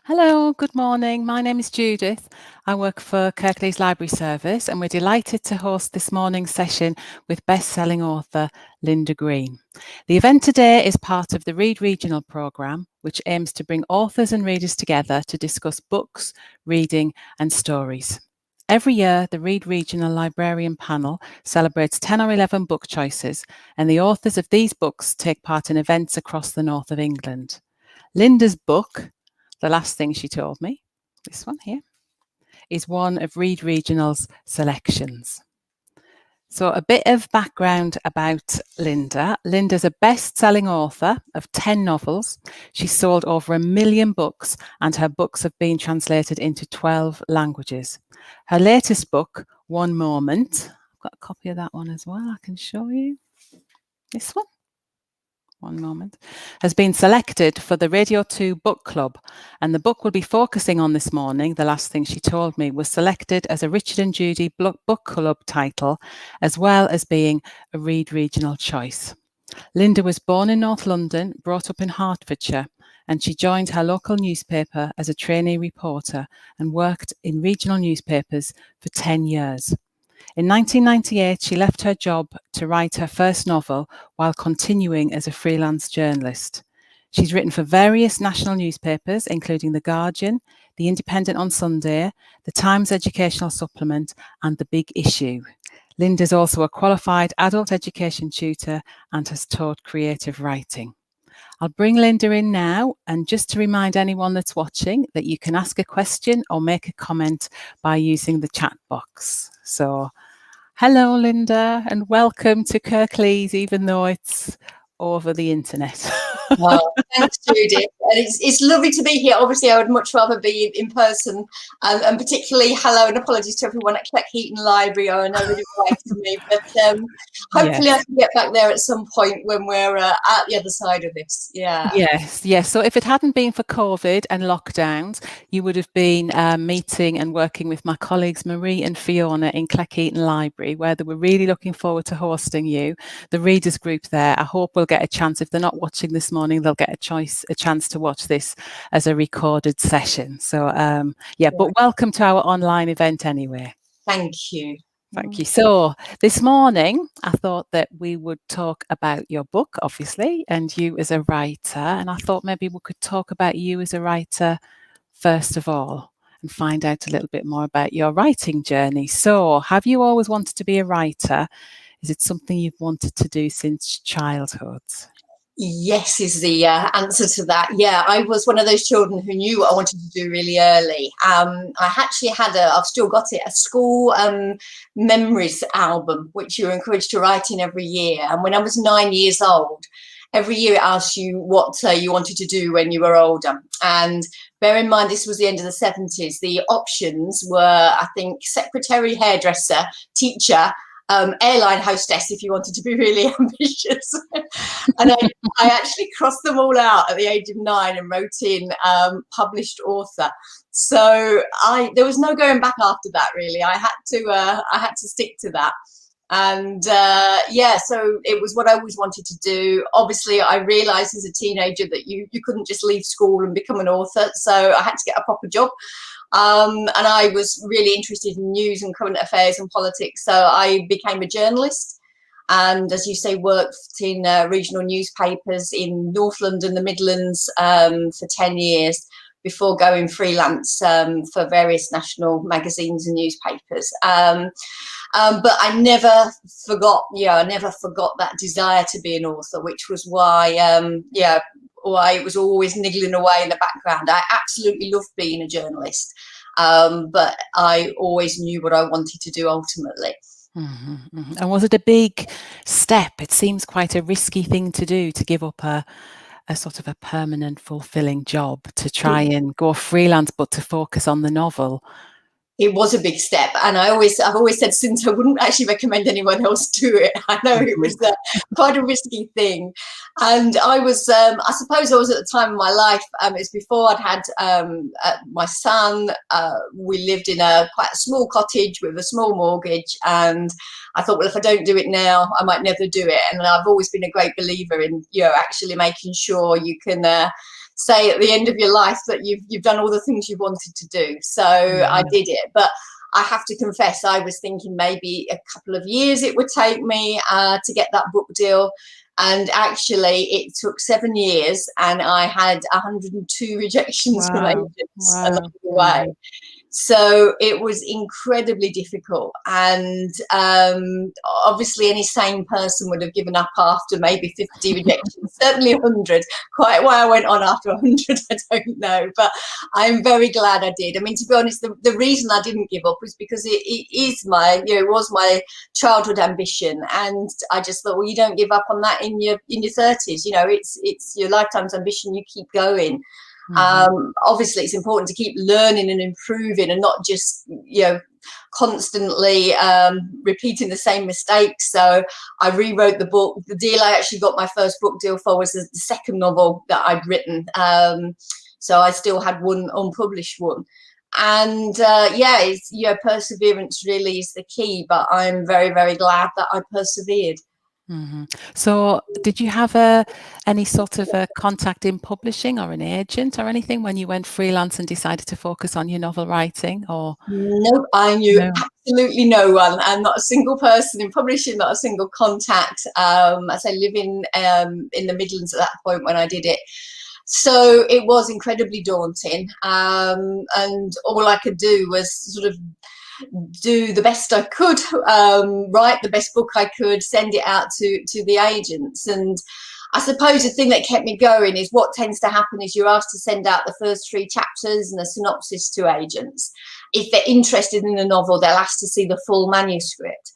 Hello, good morning. My name is Judith. I work for Kirklees Library Service and we're delighted to host this morning's session with best-selling author Linda Green. The event today is part of the Read Regional programme, which aims to bring authors and readers together to discuss books, reading and stories. Every year, the Read Regional Librarian Panel celebrates 10 or 11 book choices, and the authors of these books take part in events across the north of England. Linda's book, The Last Thing She Told Me, this one here, is one of Read Regional's selections. So a bit of background about Linda. Linda's a best-selling author of 10 novels. She's sold over 1 million books and her books have been translated into 12 languages. Her latest book, One Moment, I've got a copy of that one as well, I can show you. This one. One moment, has been selected for the Radio 2 Book Club, and the book we'll be focusing on this morning, The Last Thing She Told Me, was selected as a Richard and Judy Book Club title, as well as being a Read Regional choice. Linda was born in North London, brought up in Hertfordshire, and she joined her local newspaper as a trainee reporter and worked in regional newspapers for 10 years. In 1998, she left her job to write her first novel while continuing as a freelance journalist. She's written for various national newspapers, including The Guardian, The Independent on Sunday, The Times Educational Supplement, and The Big Issue. Linda's also a qualified adult education tutor and has taught creative writing. I'll bring Linda in now, and just to remind anyone that's watching that you can ask a question or make a comment by using the chat box. So, hello Linda, and welcome to Kirklees, even though it's over the internet. Oh, thanks, Judy. And it's lovely to be here. Obviously, I would much rather be in person, and particularly hello and apologies to everyone at Hebden Library. I know they invited me, but hopefully yes. I can get back there at some point when we're at the other side of this. Yeah. Yes. So if it hadn't been for COVID and lockdowns, you would have been meeting and working with my colleagues Marie and Fiona in Cleckheaton Library, where they were really looking forward to hosting you, the readers group there. I hope we'll get a chance, if they're not watching this morning, they'll get a chance to watch this as a recorded session. So but welcome to our online event anyway. Thank you. Thank you. So this morning, I thought that we would talk about your book, obviously, and you as a writer. And I thought maybe we could talk about you as a writer first of all and find out a little bit more about your writing journey. So have you always wanted to be a writer? Is it something you've wanted to do since childhood? Yes is the answer to that. Yeah, I was one of those children who knew what I wanted to do really early. I actually had I've still got it, a school memories album, which you're encouraged to write in every year. And when I was 9 years old, every year it asked you what you wanted to do when you were older. And bear in mind, this was the end of the 70s. The options were, I think, secretary, hairdresser, teacher, airline hostess if you wanted to be really ambitious. And I actually crossed them all out at the age of 9 and wrote in published author. So there was no going back after that, really. I had to stick to that. And so it was what I always wanted to do. Obviously, I realized as a teenager that you couldn't just leave school and become an author. So I had to get a proper job. And I was really interested in news and current affairs and politics. So I became a journalist and, as you say, worked in regional newspapers in North London, the Midlands for 10 years before going freelance for various national magazines and newspapers. But I never forgot that desire to be an author, which was why it was always niggling away in the background. I absolutely loved being a journalist, but I always knew what I wanted to do ultimately. Mm-hmm, mm-hmm. And was it a big step? It seems quite a risky thing to do, to give up a sort of a permanent, fulfilling job to try and go freelance, but to focus on the novel. It was a big step, and I've always said since I wouldn't actually recommend anyone else do it. I know it was quite a risky thing, and I was, I suppose, I was at the time of my life. It was before I'd had my son. We lived in quite a small cottage with a small mortgage, and I thought, well, if I don't do it now, I might never do it. And I've always been a great believer in actually making sure you can say at the end of your life that you've done all the things you wanted to do. So I did it. But I have to confess, I was thinking maybe a couple of years it would take me to get that book deal. And actually, it took 7 years, and I had 102 rejections from agents along the way. So it was incredibly difficult, and obviously any sane person would have given up after maybe 50 rejections, certainly 100. Quite why I went on after 100, I don't know, but I'm very glad I did. I mean, to be honest, the reason I didn't give up was because it is my, it was my childhood ambition, and I just thought, well, you don't give up on that in your 30s. It's your lifetime's ambition. You keep going. Obviously it's important to keep learning and improving, and not just constantly repeating the same mistakes. So I rewrote the book. The deal I actually got my first book deal for was the second novel that I'd written, so I still had one unpublished one. And perseverance really is the key, but I'm very, very glad that I persevered. So did you have any sort of a contact in publishing or an agent or anything when you went freelance and decided to focus on your novel writing? Or nope, I knew absolutely no one, and not a single person in publishing, not a single contact. I say living in the Midlands at that point when I did it. So it was incredibly daunting, and all I could do was sort of do the best I could, write the best book I could, send it out to the agents. And I suppose the thing that kept me going is what tends to happen is you're asked to send out the first 3 chapters and a synopsis to agents. If they're interested in the novel, they'll ask to see the full manuscript.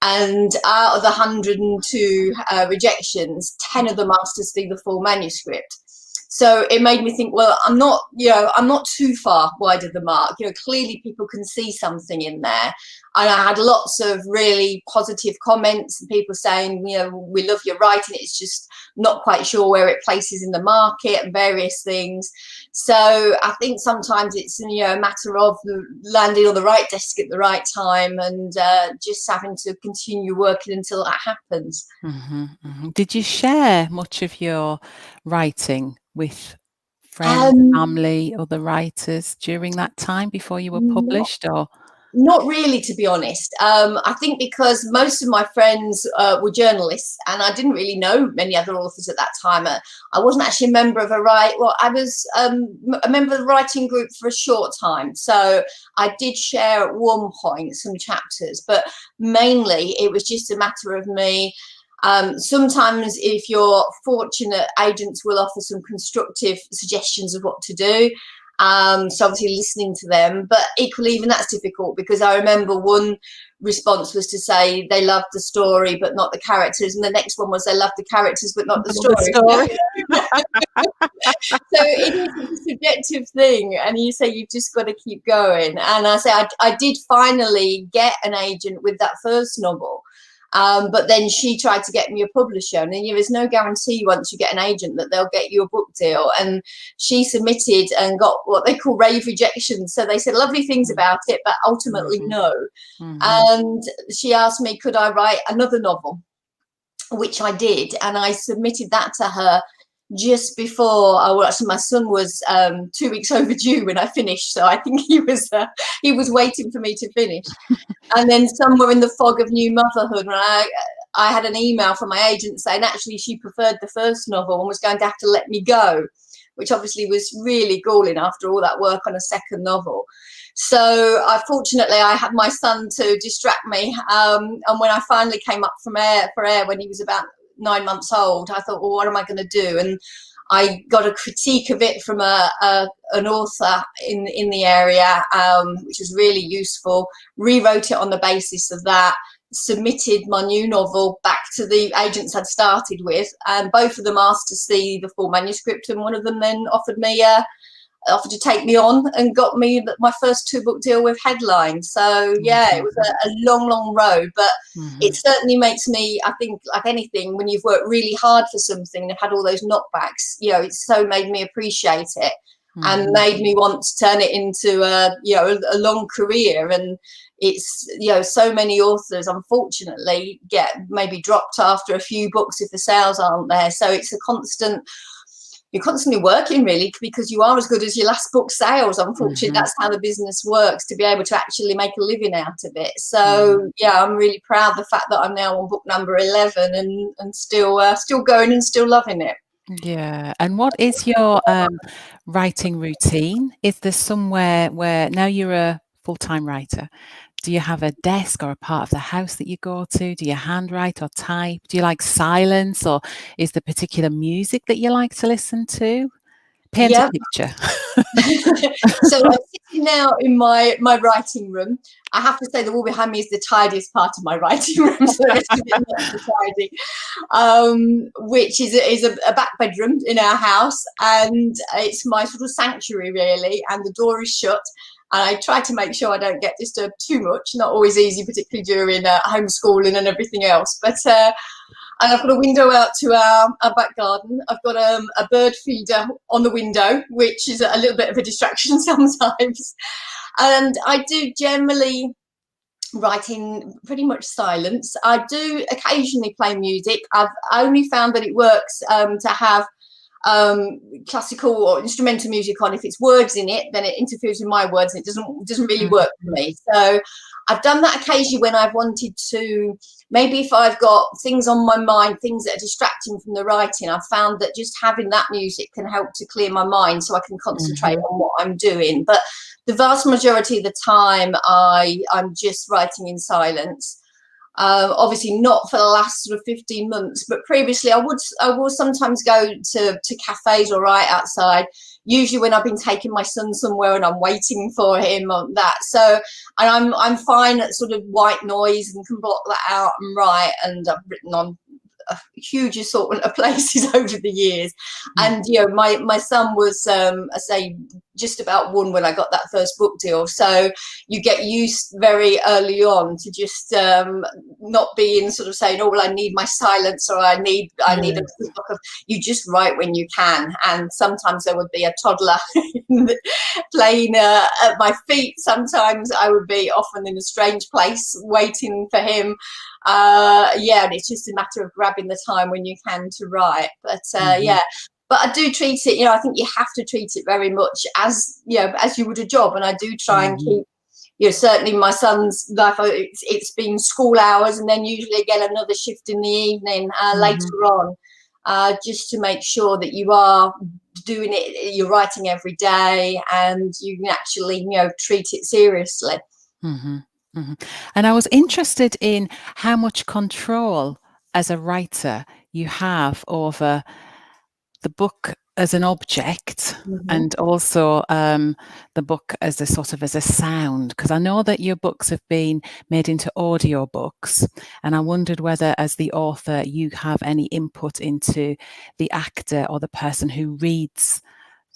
And out of the 102 rejections, 10 of them asked to see the full manuscript. So it made me think, well, I'm not too far wide of the mark. Clearly people can see something in there. And I had lots of really positive comments and people saying, we love your writing. It's just not quite sure where it places in the market and various things. So I think sometimes it's, a matter of landing on the right desk at the right time, and just having to continue working until that happens. Did you share much of your writing with friends, family, other writers during that time before you were published? Or not really, to be honest. I think because most of my friends were journalists, and I didn't really know many other authors at that time. I wasn't actually a member of I was a member of the writing group for a short time. So I did share at one point some chapters, but mainly it was just a matter of me. Sometimes if you're fortunate, agents will offer some constructive suggestions of what to do. So obviously listening to them, but equally even that's difficult, because I remember one response was to say they loved the story but not the characters, and the next one was they loved the characters but not the story. So it is a subjective thing, and you say you've just got to keep going. And I say I did finally get an agent with that first novel. But then she tried to get me a publisher, and then there is no guarantee once you get an agent that they'll get you a book deal. And she submitted and got what they call rave rejections. So they said lovely things about it, but ultimately no. And she asked me, could I write another novel, which I did, and I submitted that to her just before my son was 2 weeks overdue when I finished. So I think he was waiting for me to finish. And then somewhere in the fog of new motherhood, when I had an email from my agent saying actually she preferred the first novel and was going to have to let me go, which obviously was really galling after all that work on a second novel. So fortunately I had my son to distract me, and when I finally came up for air when he was about 9 months old, I thought, well, what am I going to do? And I got a critique of it from an author in the area, which was really useful. Rewrote it on the basis of that, submitted my new novel back to the agents I'd started with, and both of them asked to see the full manuscript, and one of them then offered to take me on and got me my first 2-book deal with Headline. So yeah, it was a long road, but it certainly makes me, I think, like anything, when you've worked really hard for something and have had all those knockbacks, it's so made me appreciate it and made me want to turn it into a long career. And it's, so many authors unfortunately get maybe dropped after a few books if the sales aren't there. So it's a constant you're constantly working, really, because you are as good as your last book sales. Unfortunately, that's how the business works, to be able to actually make a living out of it. So yeah, I'm really proud of the fact that I'm now on book number 11 and still going and still loving it. Yeah. And what is your writing routine? Is there somewhere where, now you're a full-time writer, do you have a desk or a part of the house that you go to? Do you handwrite or type? Do you like silence, or is there particular music that you like to listen to? Paint a Yeah. picture. So I'm sitting now in my writing room. I have to say the wall behind me is the tidiest part of my writing room, so the rest of it is not so tidy, which is a back bedroom in our house, and it's my sort of sanctuary, really, and the door is shut. And I try to make sure I don't get disturbed too much. Not always easy, particularly during homeschooling and everything else. But and I've got a window out to our back garden. I've got a bird feeder on the window, which is a little bit of a distraction sometimes. And I do generally write in pretty much silence. I do occasionally play music. I've only found that it works to have classical or instrumental music on. If it's words in it, then it interferes with my words, and it doesn't really work for me. So I've done that occasionally when I've wanted to, maybe if I've got things on my mind, things that are distracting from the writing. I've found that just having that music can help to clear my mind, so I can concentrate on what I'm doing. But the vast majority of the time I'm just writing in silence. Obviously not for the last sort of 15 months, but previously I will sometimes go to cafes or write outside, usually when I've been taking my son somewhere and I'm waiting for him on that. So, and I'm fine at sort of white noise and can block that out and write, and I've written on a huge assortment of places over the years. And you know, my son was I say just about one when I got that first book deal, so you get used very early on to just not being sort of saying, oh well, I need my silence, or I need a book of, you just write when you can. And sometimes there would be a toddler playing at my feet. Sometimes I would be often in a strange place waiting for him. Yeah, and it's just a matter of grabbing the time when you can to write. But yeah, but I do treat it, you know, I think you have to treat it very much as, you know, as you would a job. And I do try and keep, you know, certainly my son's life, it's been school hours, and then usually again another shift in the evening later on, just to make sure that you are doing it, you're writing every day, and you can actually, you know, treat it seriously. And I was interested in how much control as a writer you have over the book as an object, and also the book as a sort of as a sound, because I know that your books have been made into audio books, and I wondered whether as the author you have any input into the actor or the person who reads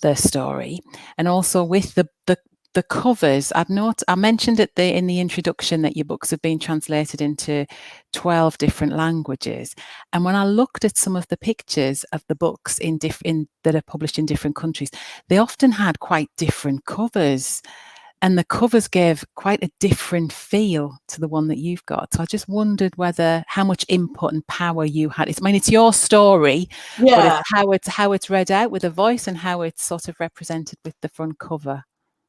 the story. And also with the covers, I mentioned in the introduction that your books have been translated into 12 different languages. And when I looked at some of the pictures of the books that are published in different countries, they often had quite different covers. And the covers gave quite a different feel to the one that you've got. So I just wondered how much input and power you had. I mean, it's your story, but it's how it's read out with a voice, and how it's sort of represented with the front cover.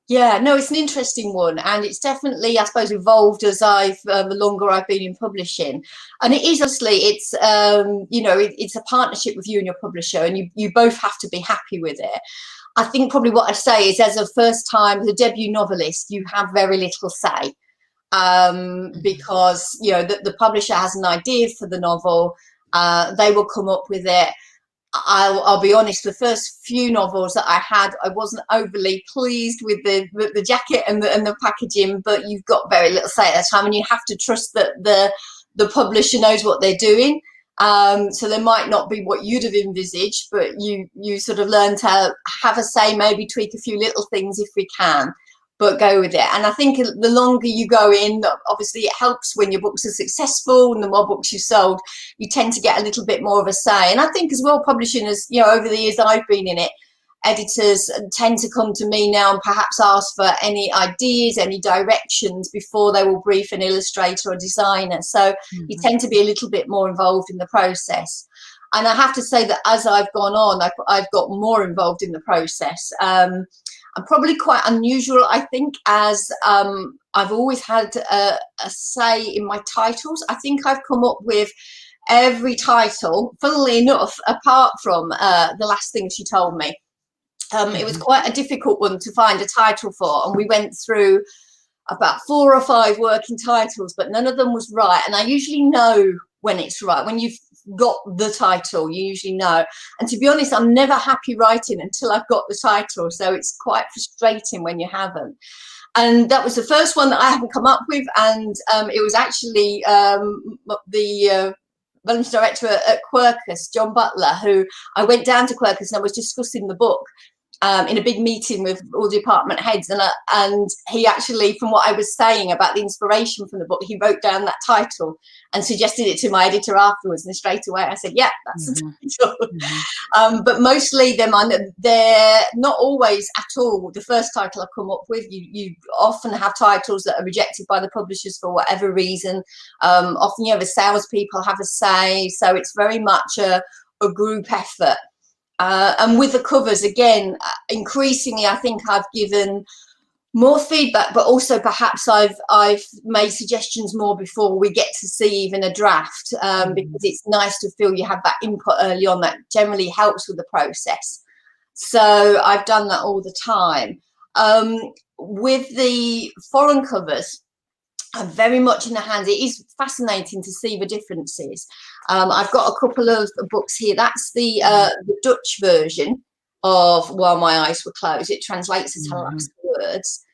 Yeah, no, it's an interesting one, and it's definitely, I suppose, evolved as the longer I've been in publishing. And it is, obviously, it's you know, it's a partnership with you and your publisher, and you both have to be happy with it. I think probably what I'd say is, as a first time, the debut novelist, you have very little say, because, you know, the publisher has an idea for the novel, they will come up with it. I'll be honest, the first few novels that I had, I wasn't overly pleased with the jacket and the packaging, but you've got very little say at that time, and you have to trust that the publisher knows what they're doing. So they might not be what you'd have envisaged, but you sort of learn to have a say, maybe tweak a few little things if we can, but go with it. And I think the longer you go in, obviously it helps when your books are successful, and the more books you sold, you tend to get a little bit more of a say. And I think as well, publishing, as you know, over the years that I've been in it, editors tend to come to me now and perhaps ask for any ideas, any directions before they will brief an illustrator or designer. So you tend to be a little bit more involved in the process. And I have to say that as I've gone on, I've got more involved in the process. I'm probably quite unusual, I think, as I've always had a say in my titles. I think I've come up with every title, funnily enough, apart from the last thing she told me. It was quite a difficult one to find a title for, and we went through about 4 or 5 working titles, but none of them was right. And I usually know when it's right. When you've got the title, you usually know. And to be honest, I'm never happy writing until I've got the title, so it's quite frustrating when you haven't. And that was the first one that I haven't come up with, and it was actually the managing director at Quercus, John Butler, who I went down to Quercus and I was discussing the book in a big meeting with all department heads, and he actually, from what I was saying about the inspiration from the book, he wrote down that title and suggested it to my editor afterwards, and straight away I said, yeah, that's the title. But mostly they're not always at all the first title I come up with. You often have titles that are rejected by the publishers for whatever reason. Often you have salespeople have a say, so it's very much a group effort. And with the covers, again, increasingly, I think I've given more feedback, but also perhaps I've made suggestions more before we get to see even a draft, because it's nice to feel you have that input early on. That generally helps with the process. So I've done that all the time. With the foreign covers, I'm very much in the hands. It is fascinating to see the differences. I've got a couple of books here. That's the Dutch version of While My Eyes Were Closed. It translates as Her Last Words,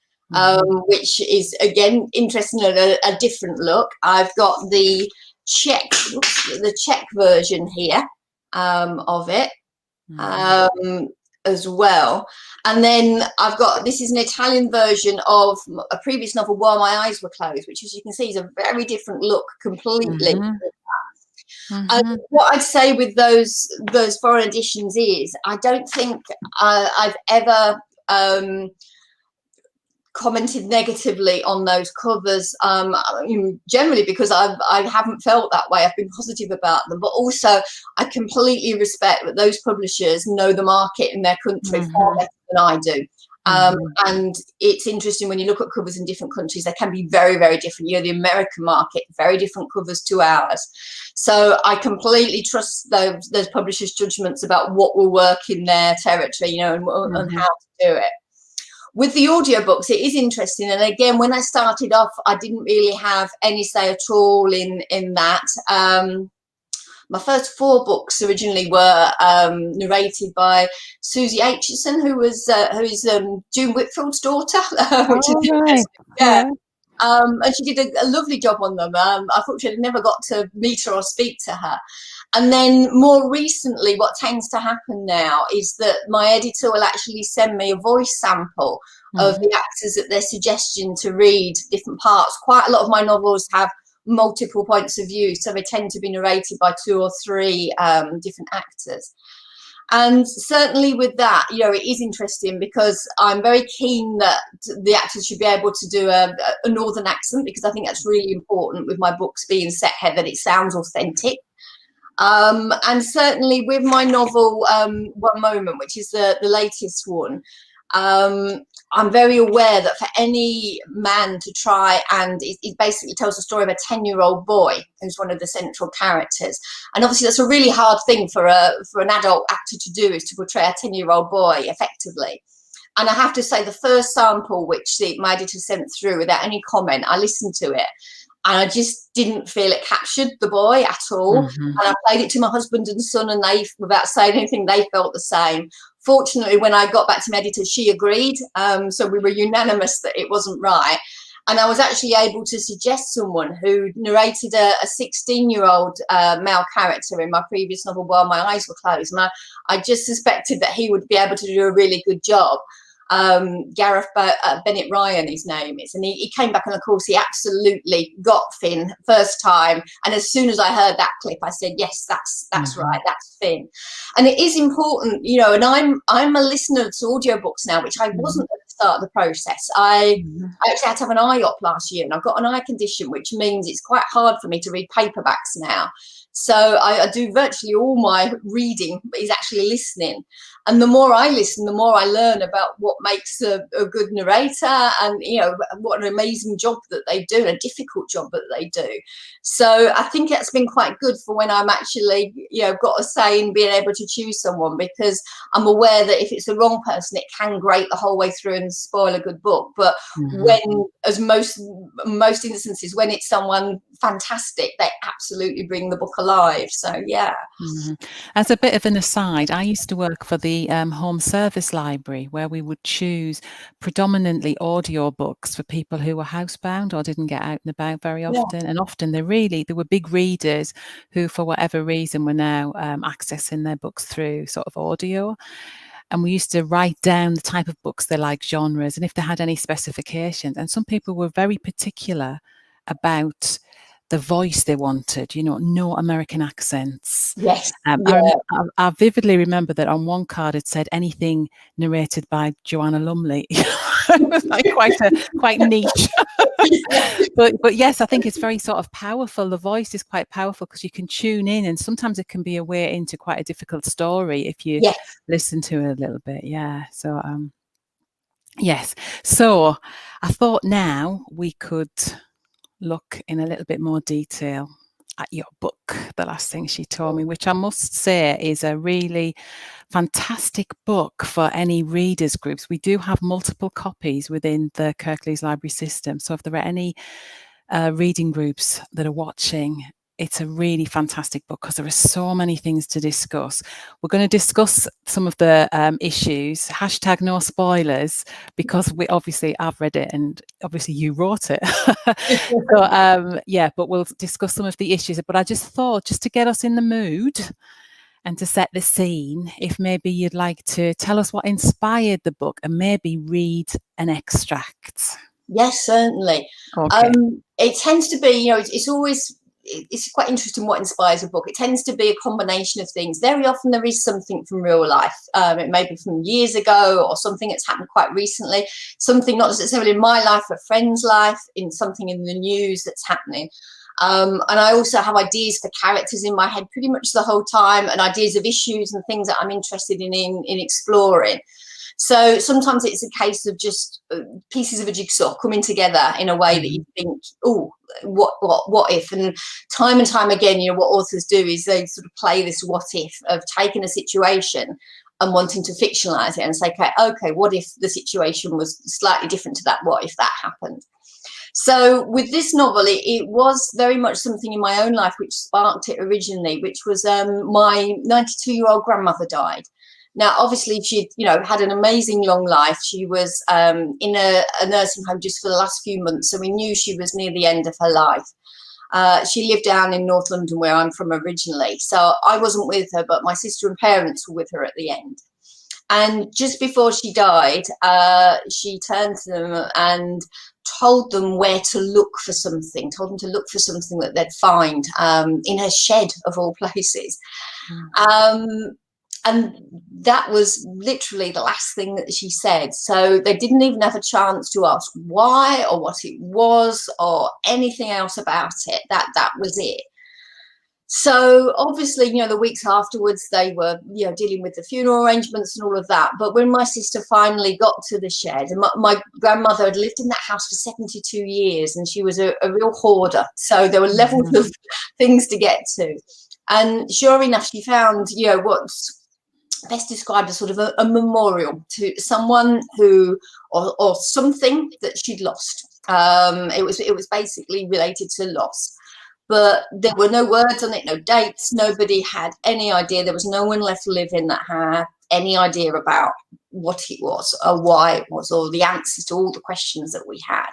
which is, again, interesting and a different look. I've got the Czech version here of it. As well, and then I've got, this is an Italian version of a previous novel, While My Eyes Were Closed, which, as you can see, is a very different look completely. And what I'd say with those foreign editions is I don't think I've ever commented negatively on those covers, generally because I haven't felt that way. I've been positive about them, but also I completely respect that those publishers know the market in their country far better than I do. And it's interesting when you look at covers in different countries, they can be very, very different. You know, the American market, very different covers to ours. So I completely trust those publishers' judgments about what will work in their territory, you know, and how to do it. With the audiobooks, it is interesting. And again, when I started off, I didn't really have any say at all in that. My first 4 books originally were narrated by Susie Aitchison, who is June Whitfield's daughter. And she did a lovely job on them. Unfortunately, I never got to meet her or speak to her. And then more recently, what tends to happen now is that my editor will actually send me a voice sample of the actors at their suggestion to read different parts. Quite a lot of my novels have multiple points of view, so they tend to be narrated by 2 or 3 different actors. And certainly with that, you know, it is interesting because I'm very keen that the actors should be able to do a northern accent, because I think that's really important with my books being set here, that it sounds authentic. And certainly with my novel, One Moment, which is the latest one, I'm very aware that for any man to try, and it basically tells the story of a 10-year-old boy who's one of the central characters. And obviously that's a really hard thing for an adult actor to do, is to portray a 10-year-old boy effectively. And I have to say, the first sample, which my editor sent through without any comment, I listened to it, and I just didn't feel it captured the boy at all. And I played it to my husband and son, and they, without saying anything, they felt the same. Fortunately, when I got back to my editor, she agreed. So we were unanimous that it wasn't right. And I was actually able to suggest someone who narrated a 16-year-old male character in my previous novel, While My Eyes Were Closed. And I just suspected that he would be able to do a really good job. Gareth Bennett Ryan, his name is, and he came back, and of course he absolutely got Finn first time. And as soon as I heard that clip, I said, yes, that's right, that's Finn. And it is important, you know, and I'm a listener to audiobooks now, which I wasn't at the start of the process. I actually had to have an eye op last year, and I've got an eye condition, which means it's quite hard for me to read paperbacks now. So I do virtually all my reading is actually listening. And the more I listen, the more I learn about what makes a good narrator, and, you know, what an amazing job that they do, a difficult job that they do. So I think it's been quite good for when I'm actually, you know, got a say in being able to choose someone, because I'm aware that if it's the wrong person, it can grate the whole way through and spoil a good book. But when, as most instances, when it's someone fantastic, they absolutely bring the book alive. So yeah. As a bit of an aside, I used to work for the home service library, where we would choose predominantly audio books for people who were housebound or didn't get out and about very often. And often there were big readers who, for whatever reason, were now accessing their books through sort of audio. And we used to write down the type of books they like, genres, and if they had any specifications. And some people were very particular about the voice they wanted, you know, no American accents. Yes. I vividly remember that on one card it said anything narrated by Joanna Lumley. It was like quite niche. but yes, I think it's very sort of powerful. The voice is quite powerful because you can tune in, and sometimes it can be a way into quite a difficult story if you listen to it a little bit. Yeah. So yes. So I thought now we could look in a little bit more detail at your book, The Last Thing She Told Me, which I must say is a really fantastic book for any readers groups. We do have multiple copies within the Kirklees Library system. So if there are any reading groups that are watching, it's a really fantastic book because there are so many things to discuss. We're going to discuss some of the issues, hashtag no spoilers, because I've read it and obviously you wrote it. So yeah, but we'll discuss some of the issues. But I just thought, just to get us in the mood and to set the scene, if maybe you'd like to tell us what inspired the book and maybe read an extract. Yes, certainly. Okay. It tends to be, you know, it's quite interesting what inspires a book. It tends to be a combination of things. Very often there is something from real life. It may be from years ago, or something that's happened quite recently, something not necessarily in my life, a friend's life, in something in the news that's happening. And I also have ideas for characters in my head pretty much the whole time, and ideas of issues and things that I'm interested in exploring. So sometimes it's a case of just pieces of a jigsaw coming together in a way that you think, oh, what if? And time again, you know, what authors do is they sort of play this what if of taking a situation and wanting to fictionalize it and say, okay, what if the situation was slightly different to that? What if that happened? So with this novel, it was very much something in my own life which sparked it originally, which was my 92-year-old grandmother died. Now, obviously, she, you know, had an amazing long life. She was in a nursing home just for the last few months, so we knew she was near the end of her life. She lived down in North London, where I'm from originally. So I wasn't with her, but my sister and parents were with her at the end. And just before she died, she turned to them and told them where to look for something, told them to look for something that they'd find in her shed, of all places. And that was literally the last thing that she said. So they didn't even have a chance to ask why or what it was or anything else about it. That was it. So obviously, you know, the weeks afterwards, they were, you know, dealing with the funeral arrangements and all of that. But when my sister finally got to the shed, and my grandmother had lived in that house for 72 years, and she was a real hoarder. So there were levels of things to get to. And sure enough, she found, you know, what's best described as sort of a memorial to someone who, or something that she'd lost. It was basically related to loss. But there were no words on it, no dates. Nobody had any idea. There was no one left living that had any idea about what it was or why it was or the answers to all the questions that we had.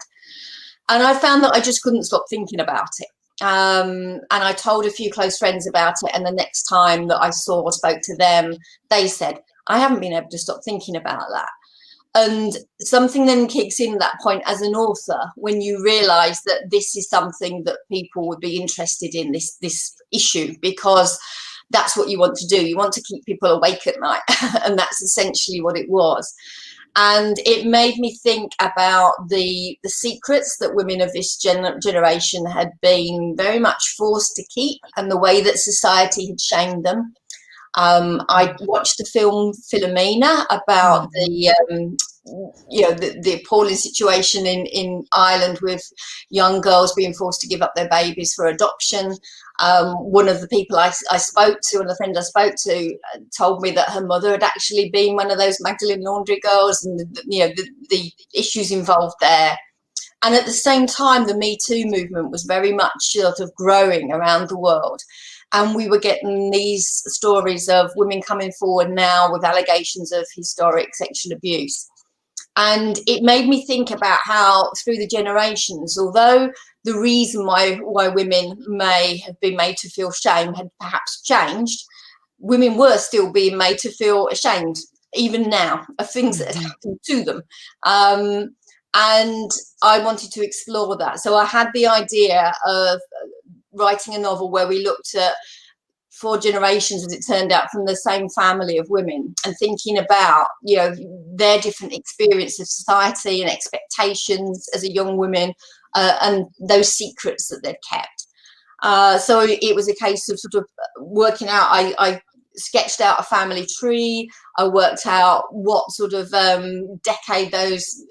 And I found that I just couldn't stop thinking about it. And I told a few close friends about it. And the next time that I saw or spoke to them, they said, I haven't been able to stop thinking about that. And something then kicks in at that point as an author when you realise that this is something that people would be interested in, this issue, because that's what you want to do. You want to keep people awake at night. And that's essentially what it was. And it made me think about the secrets that women of this generation had been very much forced to keep, and the way that society had shamed them. I watched the film Philomena about the appalling situation in Ireland with young girls being forced to give up their babies for adoption. One of the people I spoke to, one of the friends I spoke to, told me that her mother had actually been one of those Magdalene Laundry girls, and the issues involved there. And at the same time, the Me Too movement was very much sort of growing around the world. And we were getting these stories of women coming forward now with allegations of historic sexual abuse. And it made me think about how through the generations, although the reason why women may have been made to feel shame had perhaps changed, women were still being made to feel ashamed, even now, of things that had happened to them. And I wanted to explore that. So I had the idea of writing a novel where we looked at 4 generations, as it turned out, from the same family of women, and thinking about, their different experience of society and expectations as a young woman, and those secrets that they'd kept. So it was a case of sort of working out. I sketched out a family tree. I worked out what sort of decade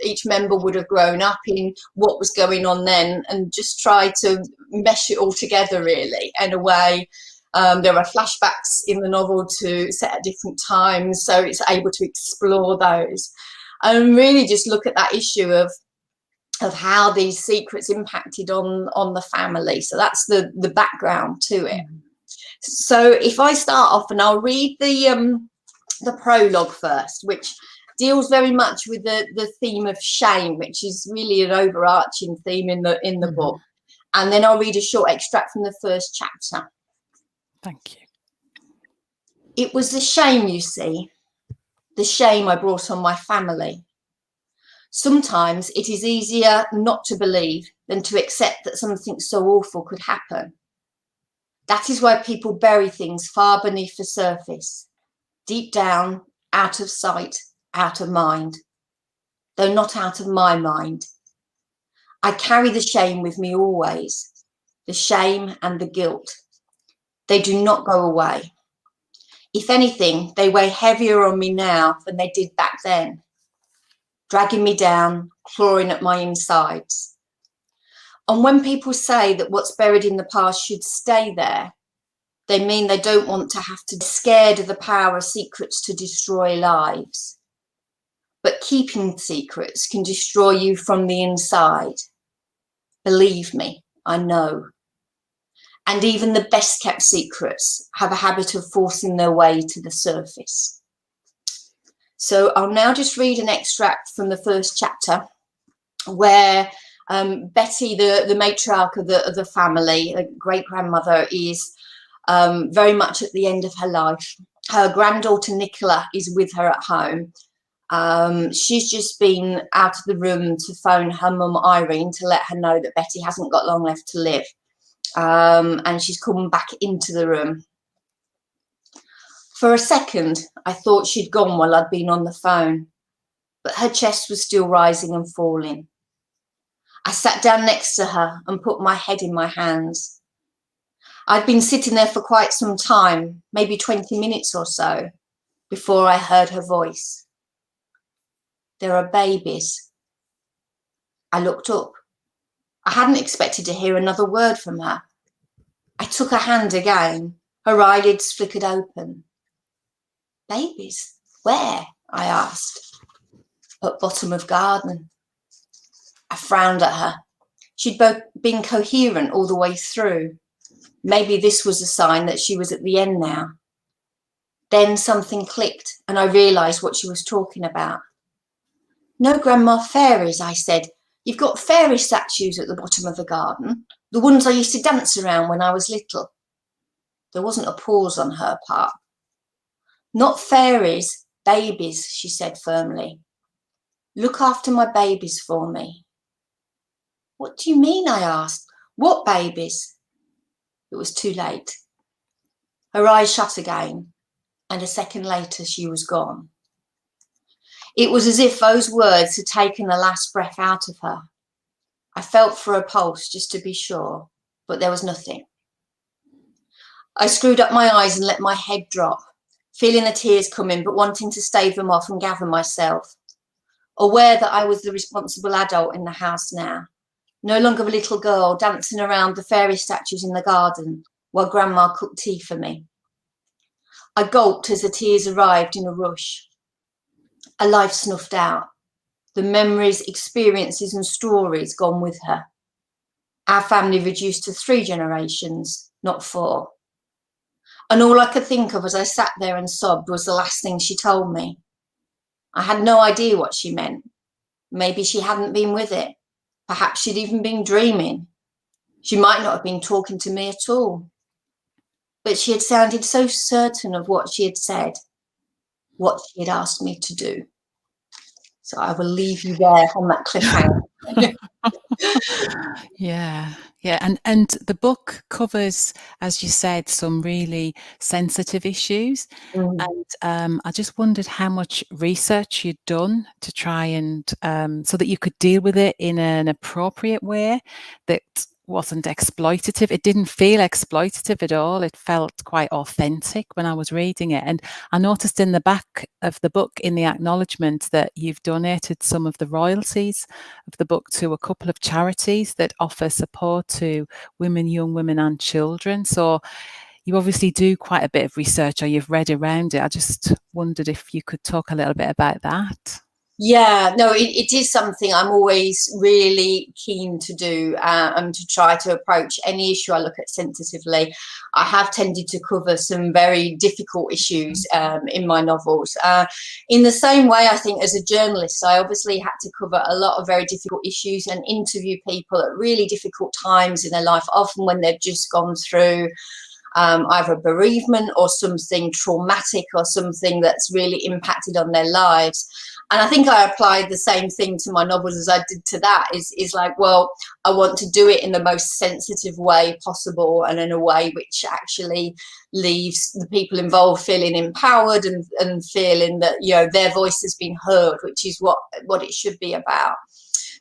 each member would have grown up in, what was going on then, and just tried to mesh it all together, really, in a way. There are flashbacks in the novel to set at different times, so it's able to explore those and really just look at that issue of how these secrets impacted on the family. So that's the background to it. So if I start off, and I'll read the prologue first, which deals very much with the theme of shame, which is really an overarching theme in the book. And then I'll read a short extract from the first chapter. Thank you. It was the shame, you see, the shame I brought on my family. Sometimes it is easier not to believe than to accept that something so awful could happen. That is why people bury things far beneath the surface, deep down, out of sight, out of mind, though not out of my mind. I carry the shame with me always, the shame and the guilt. They do not go away. If anything, they weigh heavier on me now than they did back then, dragging me down, clawing at my insides. And when people say that what's buried in the past should stay there, they mean they don't want to have to be scared of the power of secrets to destroy lives. But keeping secrets can destroy you from the inside. Believe me, I know. And even the best kept secrets have a habit of forcing their way to the surface. So I'll now just read an extract from the first chapter, where Betty, the matriarch of the family, a great-grandmother, is very much at the end of her life. Her granddaughter Nicola is with her at home. She's just been out of the room to phone her mum Irene to let her know that Betty hasn't got long left to live. And she's come back into the room. For a second, I thought she'd gone while I'd been on the phone, but her chest was still rising and falling. I sat down next to her and put my head in my hands. I'd been sitting there for quite some time, maybe 20 minutes or so, before I heard her voice. There are babies. I looked up. I hadn't expected to hear another word from her. I took her hand again. Her eyelids flickered open. Babies? Where? I asked. At bottom of garden. I frowned at her. She'd both been coherent all the way through. Maybe this was a sign that she was at the end now. Then something clicked and I realised what she was talking about. No, Grandma, fairies, I said. You've got fairy statues at the bottom of the garden, the ones I used to dance around when I was little. There wasn't a pause on her part. Not fairies, babies, she said firmly. Look after my babies for me. What do you mean? I asked. What babies? It was too late. Her eyes shut again, and a second later she was gone. It was as if those words had taken the last breath out of her. I felt for her pulse just to be sure, but there was nothing. I screwed up my eyes and let my head drop, feeling the tears coming, but wanting to stave them off and gather myself. Aware that I was the responsible adult in the house now, no longer a little girl dancing around the fairy statues in the garden while Grandma cooked tea for me. I gulped as the tears arrived in a rush. A life snuffed out, the memories, experiences and stories gone with her. Our family reduced to 3 generations, not 4. And all I could think of as I sat there and sobbed was the last thing she told me. I had no idea what she meant. Maybe she hadn't been with it. Perhaps she'd even been dreaming. She might not have been talking to me at all. But she had sounded so certain of what she had said, what she had asked me to do. So I will leave you there on that cliffhanger. Yeah, and the book covers, as you said, some really sensitive issues. And I just wondered how much research you'd done to try and so that you could deal with it in an appropriate way that wasn't exploitative. It didn't feel exploitative at all. It felt quite authentic when I was reading it. And I noticed in the back of the book, in the acknowledgement, that you've donated some of the royalties of the book to a couple of charities that offer support to women, young women and children. So you obviously do quite a bit of research, or you've read around it. I just wondered if you could talk a little bit about that. Yeah, no, it is something I'm always really keen to do, and to try to approach any issue I look at sensitively. I have tended to cover some very difficult issues in my novels. In the same way, I think as a journalist, I obviously had to cover a lot of very difficult issues and interview people at really difficult times in their life, often when they've just gone through either bereavement or something traumatic or something that's really impacted on their lives. And I think I applied the same thing to my novels as I did to that, is like, well, I want to do it in the most sensitive way possible, and in a way which actually leaves the people involved feeling empowered and feeling that, you know, their voice has been heard, which is what it should be about.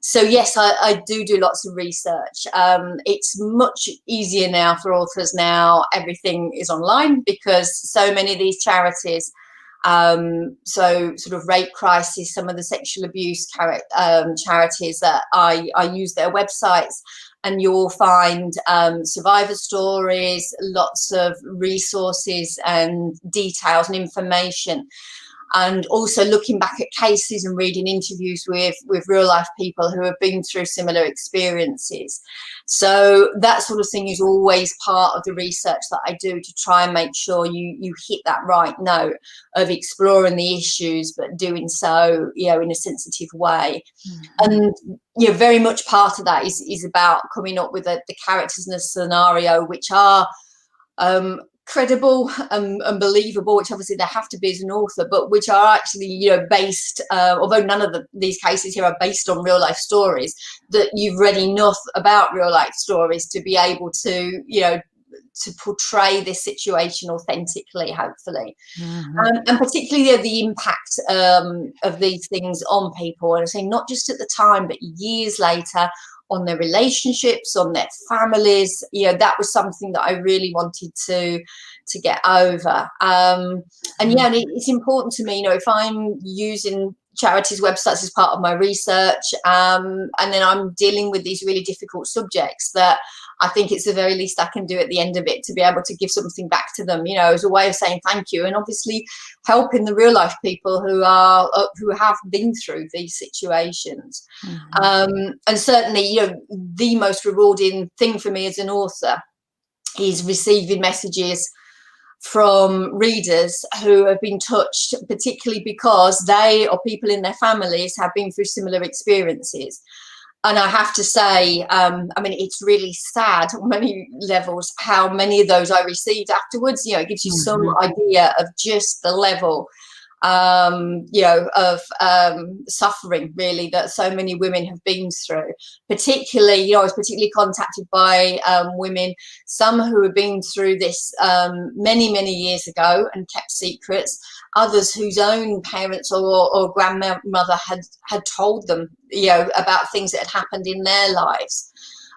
So yes, I do lots of research. It's much easier now for authors now. Everything is online because so many of these charities, so sort of rape crisis, some of the sexual abuse charities that I use their websites, and you'll find survivor stories, lots of resources and details and information. And also looking back at cases and reading interviews with real life people who have been through similar experiences. So that sort of thing is always part of the research that I do, to try and make sure you hit that right note of exploring the issues, but doing so, you know, in a sensitive way. And, you know, very much part of that is about coming up with the characters in a scenario which are credible and believable, which obviously they have to be as an author, but which are actually, you know, based, although none of these cases here are based on real life stories, that you've read enough about real life stories to be able to, you know, to portray this situation authentically, hopefully. And particularly the impact of these things on people, and I say not just at the time, but years later, on their relationships, on their families. You know, that was something that I really wanted to get over. And yeah, it's important to me, you know, if I'm using charities' websites as part of my research, and then I'm dealing with these really difficult subjects, that I think it's the very least I can do at the end of it, to be able to give something back to them, you know, as a way of saying thank you, and obviously helping the real life people who have been through these situations. And certainly, you know, the most rewarding thing for me as an author is receiving messages from readers who have been touched, particularly because they or people in their families have been through similar experiences. And I have to say, I mean, it's really sad on many levels how many of those I received afterwards. You know, it gives you some idea of just the level of suffering really that so many women have been through. Particularly, I was particularly contacted by women, some who had been through this many years ago and kept secrets, others whose own parents or grandmother had told them, about things that had happened in their lives.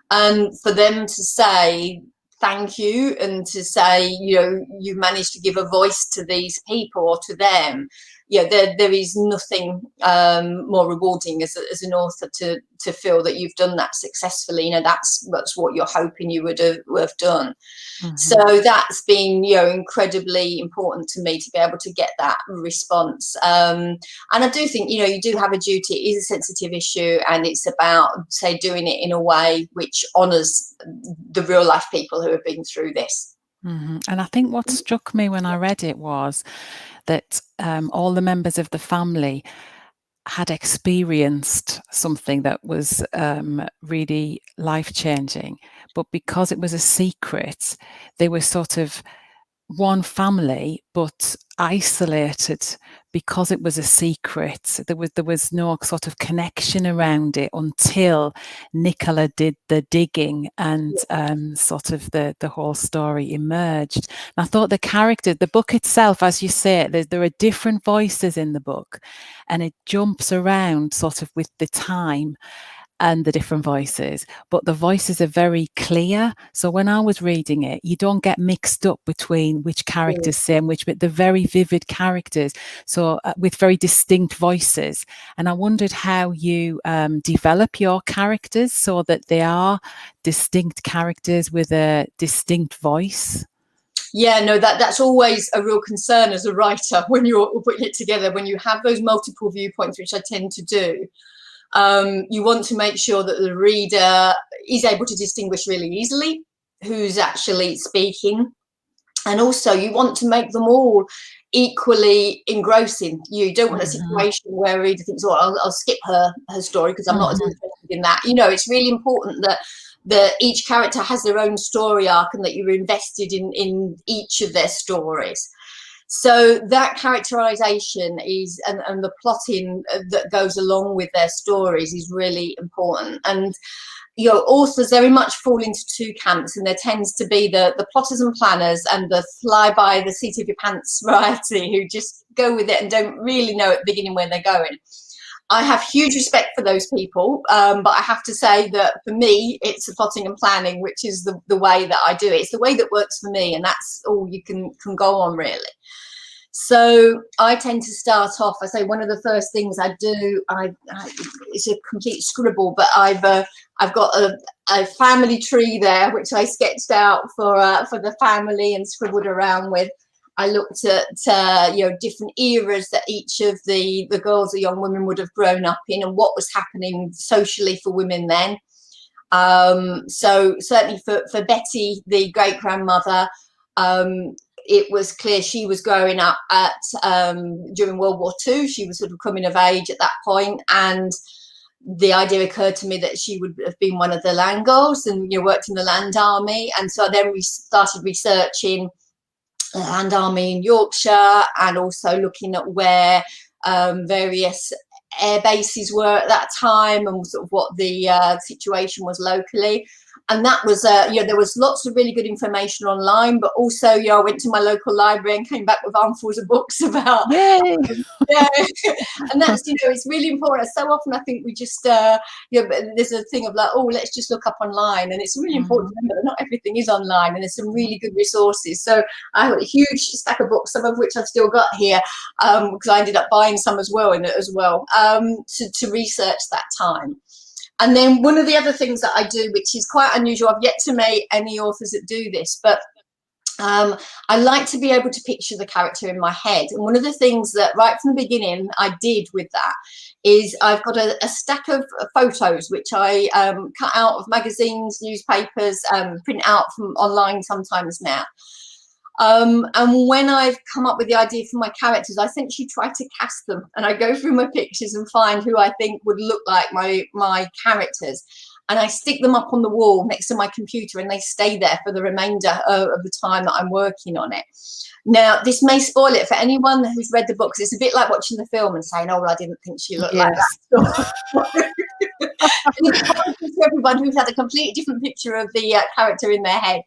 And for them to say thank you and to say, you managed to give a voice to these people or to them, there is nothing more rewarding as an author to feel that you've done that successfully. That's what you're hoping you would have done. Mm-hmm. So that's been, incredibly important to me to be able to get that response. And I do think, you do have a duty. It is a sensitive issue, and it's about, say, doing it in a way which honours the real life people who have been through this. Mm-hmm. And I think what struck me when I read it was that all the members of the family had experienced something that was really life-changing, but because it was a secret, they were sort of one family but isolated because it was a secret. There was no sort of connection around it until Nicola did the digging and sort of the whole story emerged. And I thought the book itself, as you say, there are different voices in the book, and it jumps around sort of with the time and the different voices, but the voices are very clear. So when I was reading it, you don't get mixed up between which characters say which, but they're very vivid characters, so with very distinct voices. And I wondered how you develop your characters so that they are distinct characters with a distinct voice. Yeah, no, that's always a real concern as a writer when you're putting it together, when you have those multiple viewpoints, which I tend to do. You want to make sure that the reader is able to distinguish really easily who's actually speaking. And also you want to make them all equally engrossing. You don't want a situation where a reader thinks, oh, I'll skip her story because I'm not as interested in that. It's really important that each character has their own story arc and that you're invested in each of their stories. So that characterization is, and the plotting that goes along with their stories is really important. And authors very much fall into two camps, and there tends to be the plotters and planners and the fly by the seat of your pants variety who just go with it and don't really know at the beginning where they're going. I have huge respect for those people, but I have to say that for me, it's the plotting and planning, which is the way that I do it. It's the way that works for me, and that's all you can go on, really. So I tend to start off, I say one of the first things I do, it's a complete scribble, but I've got a family tree there, which I sketched out for the family and scribbled around with. I looked at different eras that each of the girls or young women would have grown up in and what was happening socially for women then. So certainly for Betty, the great grandmother, it was clear she was growing up during World War II. She was sort of coming of age at that point, and the idea occurred to me that she would have been one of the land girls and worked in the land army. And so then we started researching the land army in Yorkshire and also looking at where various air bases were at that time and sort of what the situation was locally. And that was, there was lots of really good information online, but also, I went to my local library and came back with armfuls of books about. Yay! And that's, it's really important. So often I think we just, there's a thing of like, oh, let's just look up online. And it's really important to remember that not everything is online, and there's some really good resources. So I have a huge stack of books, some of which I've still got here, because I ended up buying some as well to research that time. And then one of the other things that I do, which is quite unusual, I've yet to meet any authors that do this, but I like to be able to picture the character in my head. And one of the things that right from the beginning I did with that is I've got a stack of photos which I cut out of magazines, newspapers, print out from online sometimes now. And when I've come up with the idea for my characters, I essentially try to cast them, and I go through my pictures and find who I think would look like my characters. and I stick them up on the wall next to my computer, and they stay there for the remainder of the time that I'm working on it. Now, this may spoil it for anyone who's read the book, because it's a bit like watching the film and saying, oh, well, I didn't think she looked like that. It's to everyone who's had a completely different picture of the character in their head.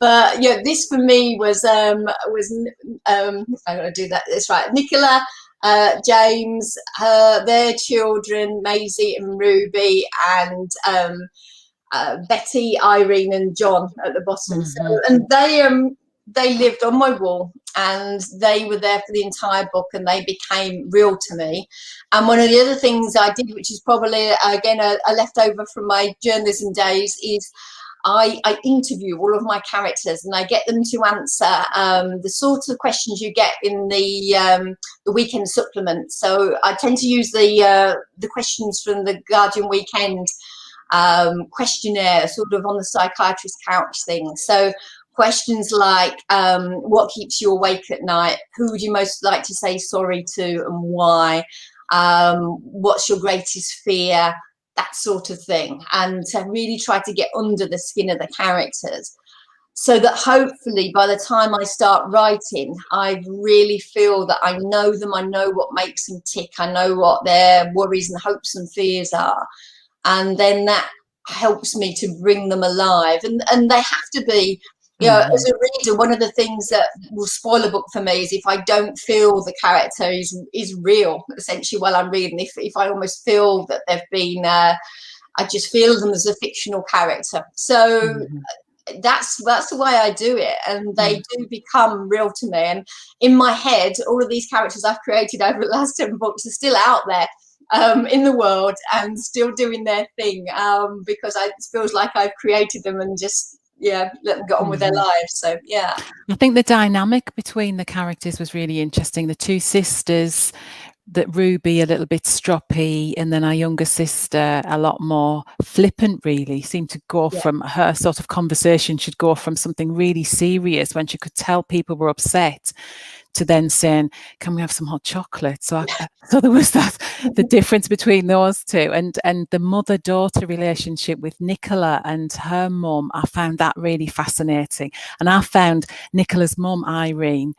But yeah, this for me was I'm going to do that. That's right. Nicola, James, their children, Maisie and Ruby, and Betty, Irene, and John at the bottom. So, and they lived on my wall, and they were there for the entire book, and they became real to me. And one of the other things I did, which is probably again a leftover from my journalism days, is I interview all of my characters, and I get them to answer the sort of questions you get in the weekend supplement. So I tend to use the questions from the Guardian Weekend questionnaire, sort of on the psychiatrist couch thing. So questions like, what keeps you awake at night? Who would you most like to say sorry to, and why? What's your greatest fear? That sort of thing. And to really try to get under the skin of the characters, so that hopefully by the time I start writing, I really feel that I know them, I know what makes them tick, I know what their worries and hopes and fears are. And then that helps me to bring them alive. And they have to be, you know, as a reader, one of the things that will spoil a book for me is if I don't feel the character is real, essentially, while I'm reading. If I almost feel that they've been, I just feel them as a fictional character. So that's the way I do it, and they do become real to me. And in my head, all of these characters I've created over the last 7 books are still out there in the world and still doing their thing, because it feels like I've created them and just let them get on with their lives. So yeah, I think the dynamic between the characters was really interesting. The 2 sisters, that Ruby a little bit stroppy, and then our younger sister a lot more flippant, really seemed to go from her sort of conversation should go from something really serious when she could tell people were upset to then saying, can we have some hot chocolate? So so there was the difference between those two, and the mother-daughter relationship with Nicola and her mum. I found that really fascinating, and I found Nicola's mum, Irene,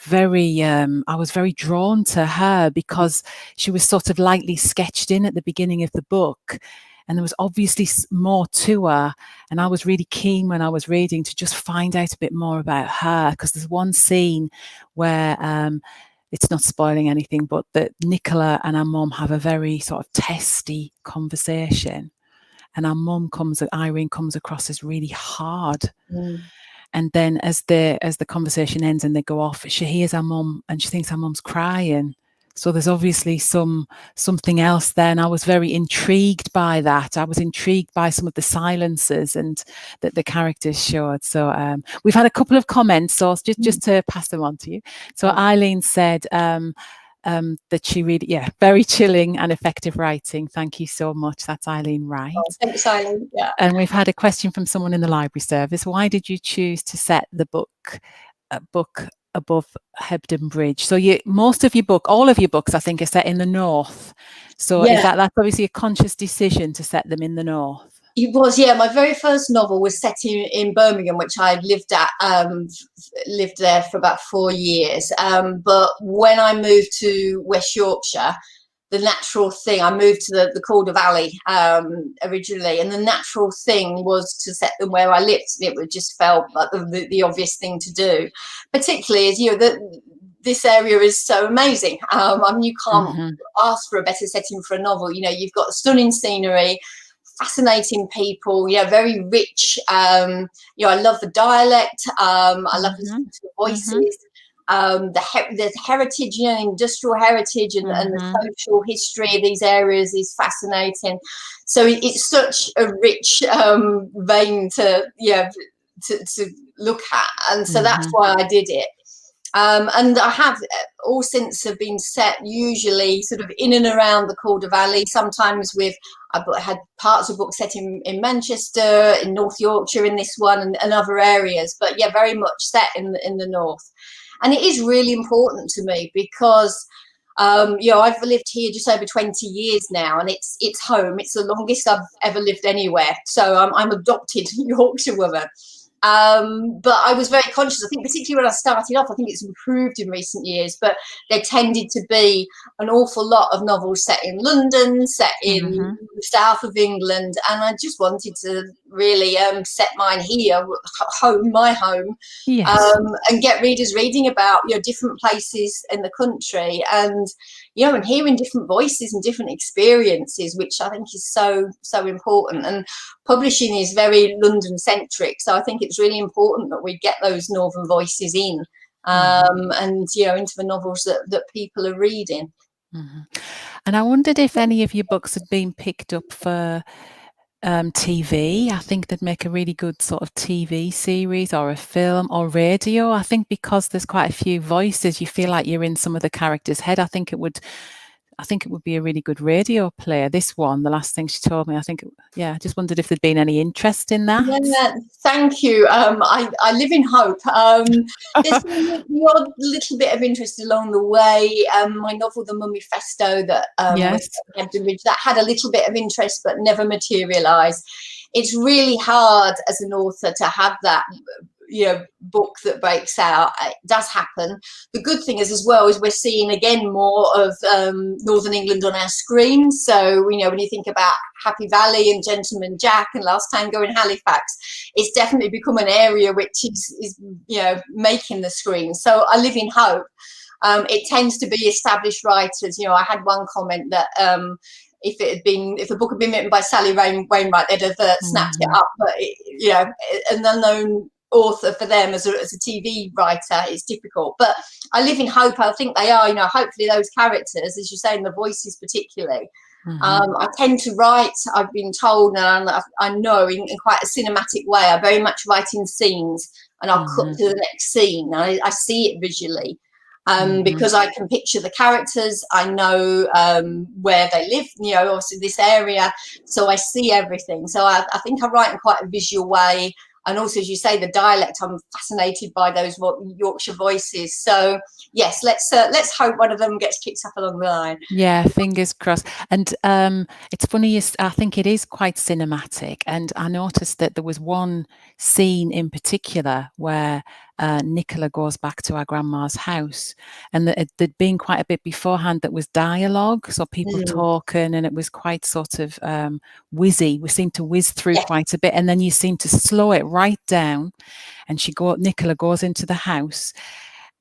very I was very drawn to her because she was sort of lightly sketched in at the beginning of the book, and there was obviously more to her, and I was really keen when I was reading to just find out a bit more about her, because there's one scene where it's not spoiling anything, but that Nicola and her mum have a very sort of testy conversation, and our mum Irene comes across as really hard. And then as the conversation ends and they go off, she hears her mum and she thinks her mum's crying. So there's obviously something else there, and I was very intrigued by that. I was intrigued by some of the silences and that the characters showed. So we've had a couple of comments, so just to pass them on to you. So Eileen said that she really, very chilling and effective writing. Thank you so much. That's Eileen Wright. Oh, thanks, Eileen. Yeah. And we've had a question from someone in the library service. Why did you choose to set the book above Hebden Bridge? So all of your books, I think, are set in the north. So is that's obviously a conscious decision to set them in the north? It was, my very first novel was set in Birmingham, which I lived there for about 4 years. But when I moved to West Yorkshire, the natural thing, I moved to the Calder Valley originally, and the natural thing was to set them where I lived. It just felt like the obvious thing to do, particularly as this area is so amazing. I mean, you can't ask for a better setting for a novel. You've got stunning scenery, fascinating people, very rich. I love the dialect. I love listening to the voices. The heritage, industrial heritage and the social history of these areas is fascinating. So it's such a rich vein to look at, and so that's why I did it. And I have all since have been set usually sort of in and around the Calder Valley. Sometimes I've had parts of books set in Manchester, in North Yorkshire in this one, and other areas. But very much set in the north. And it is really important to me because I've lived here just over 20 years now, and it's home. It's the longest I've ever lived anywhere. So I'm adopted Yorkshire woman. But I was very conscious. I think particularly when I started off, I think it's improved in recent years, but there tended to be an awful lot of novels set in London, set in the south of England, and I just wanted to really set mine here, my home, Yes. and get readers reading about different places in the country, and and hearing different voices and different experiences, which I think is so important. And publishing is very London centric, so I think it's really important that we get those northern voices in, and into the novels that people are reading. And I wondered if any of your books had been picked up for TV. I think they'd make a really good sort of TV series or a film or radio. I think because there's quite a few voices, you feel like you're in some of the characters' head. I think it would be a really good radio play. This one, the last thing she told me, I just wondered if there'd been any interest in that. Yeah, thank you. I live in hope. There's been the odd little bit of interest along the way. My novel, The Mummy Festo, that was at Hebden Bridge, that had a little bit of interest but never materialised. It's really hard as an author to have that book that breaks out. It does happen. The good thing is, as well, is we're seeing again more of Northern England on our screens. So when you think about Happy Valley and Gentleman Jack and Last Tango in Halifax, it's definitely become an area which is making the screen. So I live in hope. It tends to be established writers. I had one comment that if the book had been written by Sally Wainwright, they'd have snapped it up. But an unknown author for them as a TV writer is difficult. But I live in hope. I think they are, hopefully those characters, as you say, and the voices particularly. I tend to write, I've been told, and I know in quite a cinematic way. I very much write in scenes, and I'll cut to the next scene. I see it visually. Because I can picture the characters, I know where they live, obviously this area, so I see everything. So I think I write in quite a visual way. And also, as you say, the dialect, I'm fascinated by those Yorkshire voices. So yes, let's hope one of them gets kicked up along the line. Yeah, fingers crossed. And it's funny, I think it is quite cinematic. And I noticed that there was one scene in particular where Nicola goes back to our grandma's house, and there'd been quite a bit beforehand that was dialogue, so people talking, and it was quite sort of whizzy. We seemed to whiz through quite a bit, and then you seem to slow it right down, and Nicola goes into the house,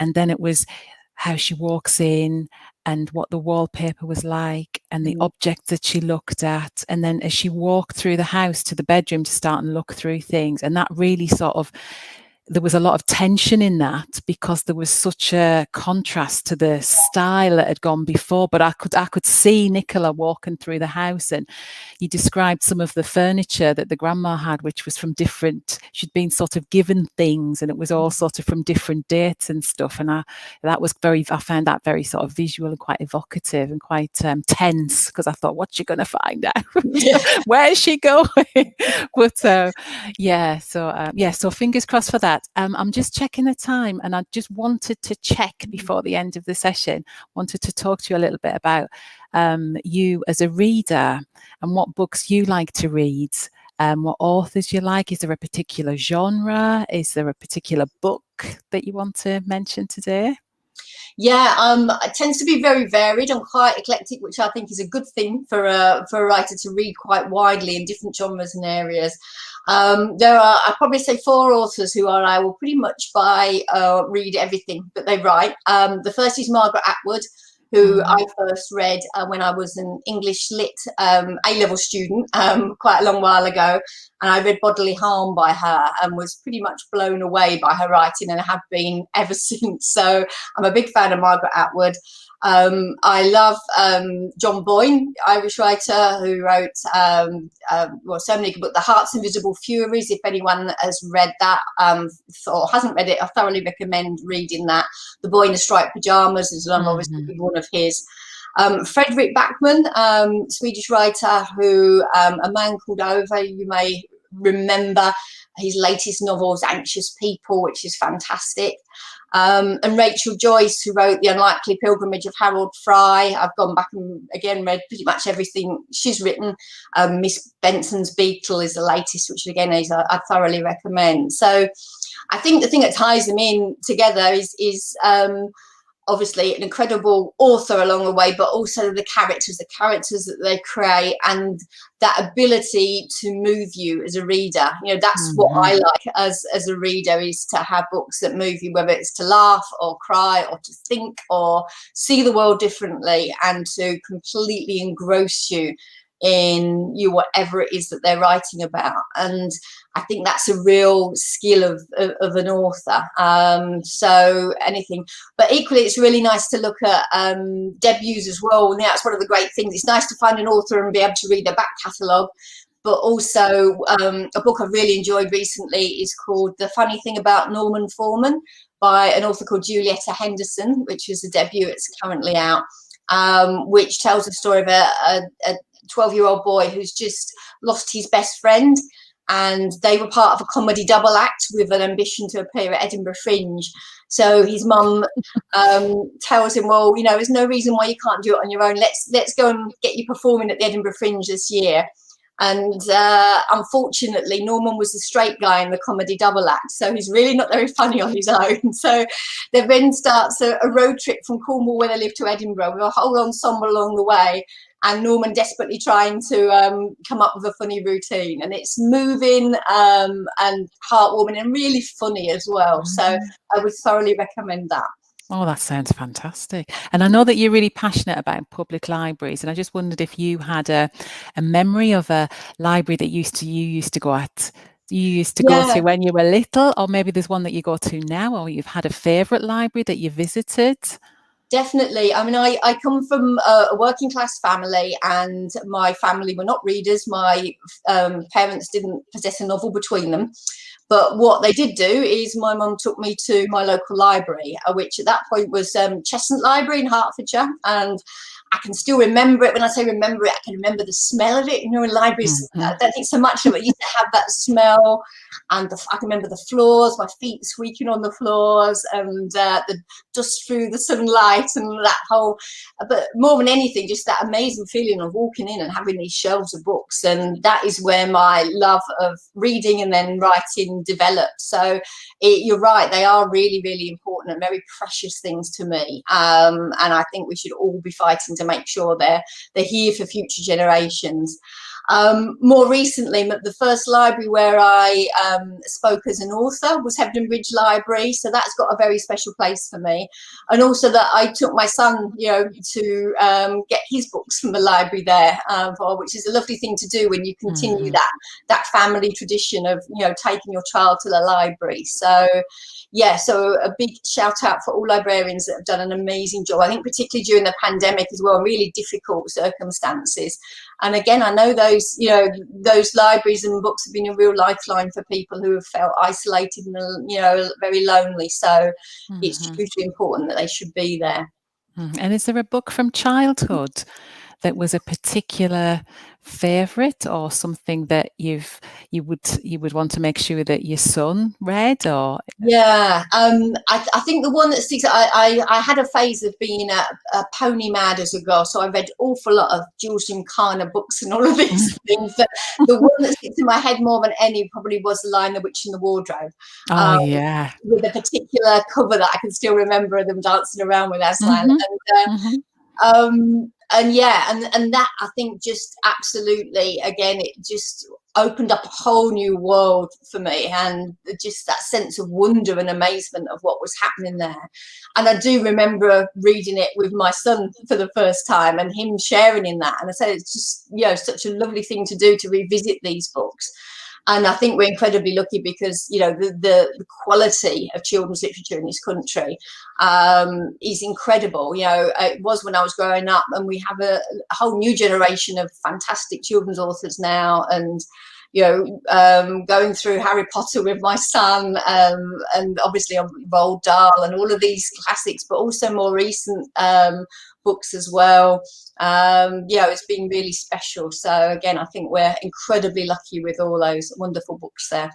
and then it was how she walks in and what the wallpaper was like and the objects that she looked at, and then as she walked through the house to the bedroom to start and look through things, and that really sort of, there was a lot of tension in that because there was such a contrast to the style that had gone before. But I could see Nicola walking through the house, and you described some of the furniture that the grandma had, which was from different, she'd been sort of given things, and it was all sort of from different dates and stuff. And I found that very sort of visual and quite evocative and quite tense, because I thought, what's she going to find out? Where is she going? But so fingers crossed for that. I'm just checking the time, and I just wanted to check before the end of the session, wanted to talk to you a little bit about you as a reader and what books you like to read, what authors you like. Is there a particular genre? Is there a particular book that you want to mention today? Yeah, it tends to be very varied and quite eclectic, which I think is a good thing for a writer to read quite widely in different genres and areas. There are, I'd probably say, 4 authors who I will pretty much read everything that they write. The first is Margaret Atwood, who I first read when I was an English Lit A-level student quite a long while ago. And I read Bodily Harm by her and was pretty much blown away by her writing, and have been ever since. So I'm a big fan of Margaret Atwood. I love John Boyne, Irish writer, who wrote so many good books. The Heart's Invisible Furies. If anyone has read that or hasn't read it, I thoroughly recommend reading that. The Boy in the Striped Pyjamas is obviously one of his. Fredrik Backman, Swedish writer, who A Man Called Over, you may remember his latest novel is Anxious People, which is fantastic. And Rachel Joyce, who wrote The Unlikely Pilgrimage of Harold Fry. I've gone back and again read pretty much everything she's written. Miss Benson's Beetle is the latest, which again is I thoroughly recommend. So I think the thing that ties them in together is obviously an incredible author along the way, but also the characters that they create, and that ability to move you as a reader. You know, that's what I like as a reader, is to have books that move you, whether it's to laugh or cry or to think or see the world differently, and to completely engross you in whatever it is that they're writing about. And I think that's a real skill of an author. So anything, but equally it's really nice to look at debuts as well. And that's one of the great things. It's nice to find an author and be able to read their back catalogue. But also a book I've really enjoyed recently is called The Funny Thing About Norman Foreman by an author called Julietta Henderson, which is a debut. It's currently out, which tells the story of a 12-year-old boy who's just lost his best friend, and they were part of a comedy double act with an ambition to appear at Edinburgh Fringe. So his mum tells him, well, you know, there's no reason why you can't do it on your own. Let's go and get you performing at the Edinburgh Fringe this year. And unfortunately, Norman was the straight guy in the comedy double act, so he's really not very funny on his own. So there then starts a road trip from Cornwall, where they live, to Edinburgh, with a whole ensemble along the way, and Norman desperately trying to come up with a funny routine. And it's moving and heartwarming and really funny as well. So I would thoroughly recommend that. Oh, that sounds fantastic. And I know that you're really passionate about public libraries, and I just wondered if you had a memory of a library that you used to go to when you were little, or maybe there's one that you go to now, or you've had a favourite library that you visited. Definitely. I mean, I come from a working class family, and my family were not readers. My parents didn't possess a novel between them. But what they did do is my mum took me to my local library, which at that point was Chestnut Library in Hertfordshire. And I can still remember it. When I say remember it, I can remember the smell of it. You know, in libraries, I don't think so much of it. You used to have that smell. And I can remember the floors, my feet squeaking on the floors, and the dust through the sunlight, and that whole, but more than anything, just that amazing feeling of walking in and having these shelves of books. And that is where my love of reading and then writing developed. So you're right, they are really, really important and very precious things to me. And I think we should all be fighting to make sure they're here for future generations. More recently, the first library where I spoke as an author was Hebden Bridge Library, so that's got a very special place for me. And also that I took my son, you know, to get his books from the library there, which is a lovely thing to do when you continue that family tradition of, you know, taking your child to the library. So yeah, so a big shout out for all librarians that have done an amazing job. I think particularly during the pandemic as well, really difficult circumstances. And again, I know those libraries and books have been a real lifeline for people who have felt isolated and, you know, very lonely. So it's hugely important that they should be there. And is there a book from childhood that was a particular favourite, or something that you would want to make sure that your son read? Or I think the one that sticks, I had a phase of being a pony mad as a girl, so I read an awful lot of Jules Gymkhana books and all of these things, but the one that sticks in my head more than any probably was The Lion, the Witch and the Wardrobe. With a particular cover that I can still remember them dancing around with Aslan. And that, I think, just absolutely, again, it just opened up a whole new world for me, and just that sense of wonder and amazement of what was happening there. And I do remember reading it with my son for the first time and him sharing in that. And I said, it's just, you know, such a lovely thing to do, to revisit these books. And I think we're incredibly lucky because, you know, the quality of children's literature in this country is incredible. You know, it was when I was growing up, and we have a whole new generation of fantastic children's authors now. And, you know, going through Harry Potter with my son, and obviously Roald Dahl and all of these classics, but also more recent books as well. It's been really special. So again, I think we're incredibly lucky with all those wonderful books there.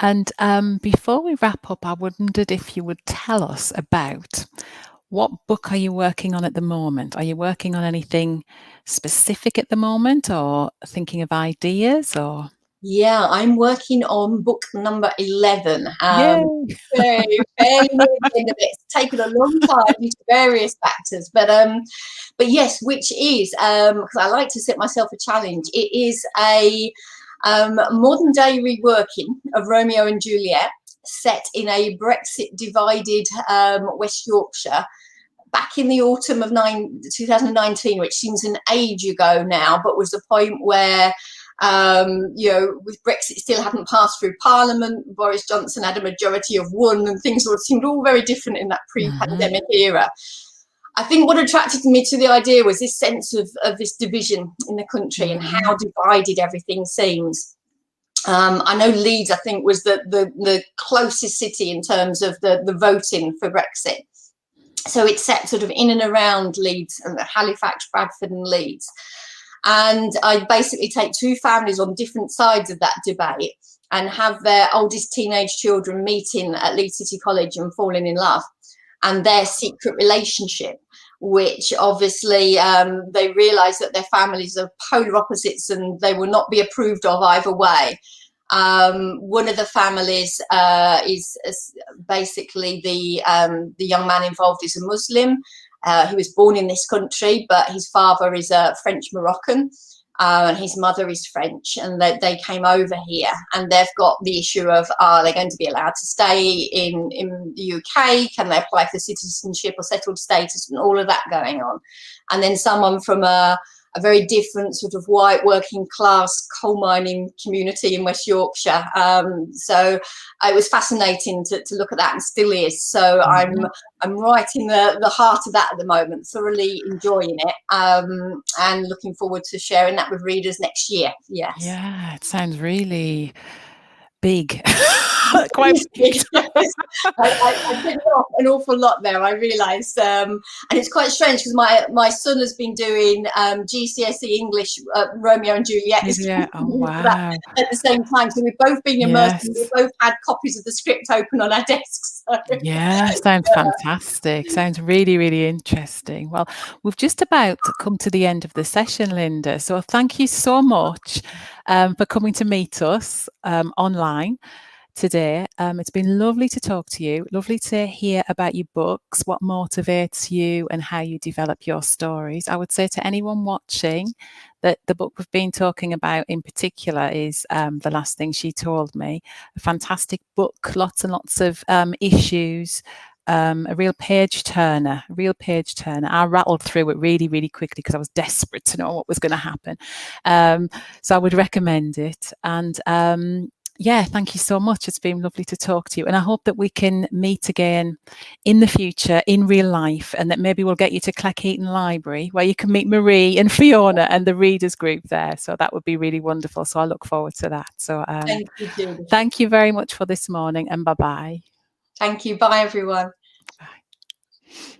And before we wrap up, I wondered if you would tell us about what book are you working on at the moment? Are you working on anything specific at the moment, or thinking of ideas, or? Yeah, I'm working on book number 11. Yay! Fairly near the end of it. It's taken a long time due to various factors, but yes, which is because I like to set myself a challenge. It is a modern day reworking of Romeo and Juliet, set in a Brexit divided West Yorkshire, back in the autumn of 2019, which seems an age ago now, but was the point where, with Brexit still hadn't passed through Parliament, Boris Johnson had a majority of one, and things seemed all very different in that pre-pandemic era. I think what attracted me to the idea was this sense of this division in the country and how divided everything seems. I know Leeds, I think, was the closest city in terms of the voting for Brexit. So it's set sort of in and around Leeds, and Halifax, Bradford and Leeds. And I basically take two families on different sides of that debate and have their oldest teenage children meeting at Leeds City College and falling in love, and their secret relationship, which obviously they realise that their families are polar opposites and they will not be approved of either way. One of the families is basically the young man involved is a Muslim. He was born in this country, but his father is a French Moroccan, and his mother is French, and they came over here, and they've got the issue of, are they going to be allowed to stay in the UK? Can they apply for citizenship or settled status, and all of that going on? And then someone from a very different sort of white working class coal mining community in West Yorkshire. So it was fascinating to look at that, and still is. So I'm right in the heart of that at the moment, thoroughly enjoying it, and looking forward to sharing that with readers next year. Yes. Yeah, it sounds really big. Quite big. Yes. I bit off an awful lot there, I realised, and it's quite strange because my son has been doing GCSE English Romeo and Juliet. Yeah. Oh wow! At the same time, so we've both been immersed. And we've both had copies of the script open on our desks. So. Yeah, sounds fantastic. Sounds really, really interesting. Well, we've just about come to the end of the session, Linda. So thank you so much for coming to meet us online today. It's been lovely to talk to you, lovely to hear about your books, what motivates you and how you develop your stories. I would say to anyone watching that the book we've been talking about in particular is The Last Thing She Told Me, a fantastic book, lots and lots of issues, a real page turner, I rattled through it really, really quickly because I was desperate to know what was going to happen. So I would recommend it. And yeah, thank you so much. It's been lovely to talk to you. And I hope that we can meet again in the future, in real life, and that maybe we'll get you to Cleckheaton Library where you can meet Marie and Fiona and the readers group there. So that would be really wonderful. So I look forward to that. So thank you very much for this morning, and bye-bye. Thank you. Bye, everyone. Bye.